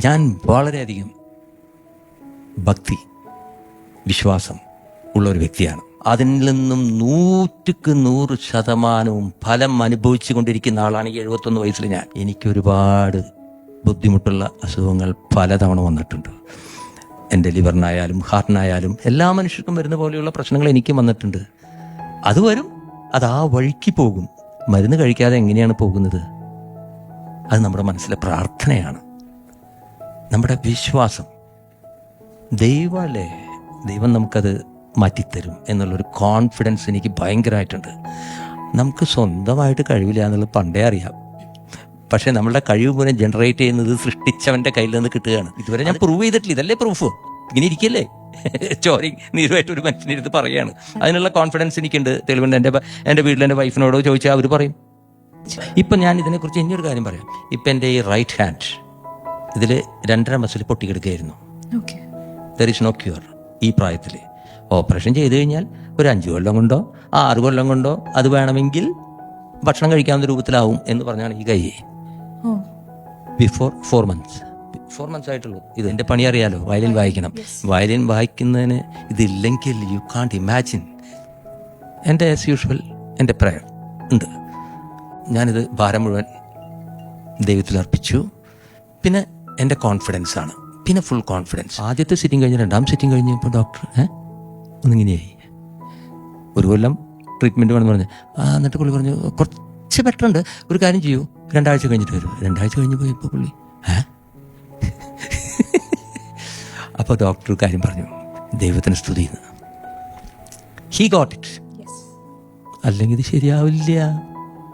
ഞാൻ വളരെയധികം ഭക്തി, വിശ്വാസം ഉള്ള ഒരു വ്യക്തിയാണ്. അതിൽ നിന്നും 100% ഫലം അനുഭവിച്ചു കൊണ്ടിരിക്കുന്ന ആളാണ് ഈ 71 വയസ്സിൽ ഞാൻ. എനിക്കൊരുപാട് ബുദ്ധിമുട്ടുള്ള അസുഖങ്ങൾ പലതവണ വന്നിട്ടുണ്ട്. എൻ്റെ ലിവറിനായാലും ഹാർട്ടിനായാലും എല്ലാ മനുഷ്യർക്കും വരുന്ന പോലെയുള്ള പ്രശ്നങ്ങൾ എനിക്കും വന്നിട്ടുണ്ട്. അത് വരും, അത് ആ വഴിക്ക് പോകും. മരുന്ന് കഴിക്കാതെ എങ്ങനെയാണ് പോകുന്നത്? അത് നമ്മുടെ മനസ്സിലെ പ്രാർത്ഥനയാണ്, നമ്മുടെ വിശ്വാസം. ദൈവമല്ലേ, ദൈവം നമുക്കത് മാറ്റിത്തരും എന്നുള്ളൊരു കോൺഫിഡൻസ് എനിക്ക് ഭയങ്കരമായിട്ടുണ്ട്. നമുക്ക് സ്വന്തമായിട്ട് കഴിവില്ല എന്നുള്ളത് പണ്ടേ അറിയാം. പക്ഷേ നമ്മളുടെ കഴിവ് മുഴുവൻ ജനറേറ്റ് ചെയ്യുന്നത് സൃഷ്ടിച്ചവൻ്റെ കയ്യിൽ നിന്ന് കിട്ടുകയാണ്. ഇതുവരെ ഞാൻ പ്രൂവ് ചെയ്തിട്ടില്ല. ഇതല്ലേ പ്രൂഫ്? ഇങ്ങനെ ഇരിക്കല്ലേ ചോരി നീരുമായിട്ട് ഒരു മനുഷ്യനിരുന്ന് പറയുകയാണ്. അതിനുള്ള കോൺഫിഡൻസ് എനിക്കുണ്ട്, തെളിവുണ്ട്. എൻ്റെ വീട്ടിൽ എൻ്റെ വൈഫിനോട് ചോദിച്ചാൽ അവർ പറയും. ഇപ്പം ഞാൻ ഇതിനെക്കുറിച്ച് ഇനിയൊരു കാര്യം പറയാം. ഇപ്പം എൻ്റെ ഈ റൈറ്റ് ഹാൻഡ് ഇതിൽ 2.5 മസിൽ പൊട്ടിക്കിടക്കുകയായിരുന്നു. There is no cure. ഈ പ്രായത്തിൽ ഓപ്പറേഷൻ ചെയ്ത് കഴിഞ്ഞാൽ ഒരു 5 കൊല്ലം കൊണ്ടോ 6 കൊല്ലം കൊണ്ടോ അത് വേണമെങ്കിൽ ഭക്ഷണം കഴിക്കാവുന്ന രൂപത്തിലാവും എന്ന് പറഞ്ഞാണ് ഈ കൈ. ബിഫോർ 4 months ആയിട്ടുള്ളൂ. ഇത് എൻ്റെ പണി അറിയാലോ, വയലിൻ വായിക്കണം. വയലിൻ വായിക്കുന്നതിന് ഇതില്ലെങ്കിൽ യു കാൺട്ട് ഇമാജിൻ. എൻ്റെ ആസ് യൂഷ്വൽ എൻ്റെ പ്രയർ ഉണ്ട്. ഞാനിത് ഭാരം മുഴുവൻ ദൈവത്തിൽ അർപ്പിച്ചു. പിന്നെ എൻ്റെ കോൺഫിഡൻസ് ആണ്, പിന്നെ ഫുൾ കോൺഫിഡൻസ്. ആദ്യത്തെ സിറ്റിംഗ് കഴിഞ്ഞ് 2ാം സിറ്റിംഗ് കഴിഞ്ഞപ്പോൾ ഡോക്ടർ ഒന്നിങ്ങനെയായി. 1 കൊല്ലം ട്രീറ്റ്മെൻറ്റ് വേണമെന്ന് പറഞ്ഞു. എന്നിട്ട് പുള്ളി പറഞ്ഞു കുറച്ച് ബെറ്റർ ഉണ്ട്, ഒരു കാര്യം ചെയ്യൂ, 2 ആഴ്ച കഴിഞ്ഞിട്ട് വരും. 2 ആഴ്ച കഴിഞ്ഞ് പോയപ്പോൾ പുള്ളി അപ്പോൾ ഡോക്ടർ കാര്യം പറഞ്ഞു, ദൈവത്തിന് സ്തുതി, ഹി ഗോട്ട് ഇറ്റ്. അല്ലെങ്കിൽ ഇത് ശരിയാവില്ല.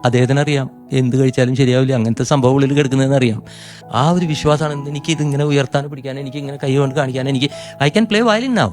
അദ്ദേഹത്തിന് അറിയാം എന്ത് കഴിച്ചാലും ശരിയാവില്ല, അങ്ങനത്തെ സംഭവം ഉള്ളിൽ കിടക്കുന്നതെന്ന് അറിയാം. ആ ഒരു വിശ്വാസമാണ് എനിക്ക് ഇതിങ്ങനെ ഉയർത്താനും പിടിക്കാനും, എനിക്ക് ഇങ്ങനെ കൈ കൊണ്ട് കാണിക്കാനും, എനിക്ക് I can play violin now.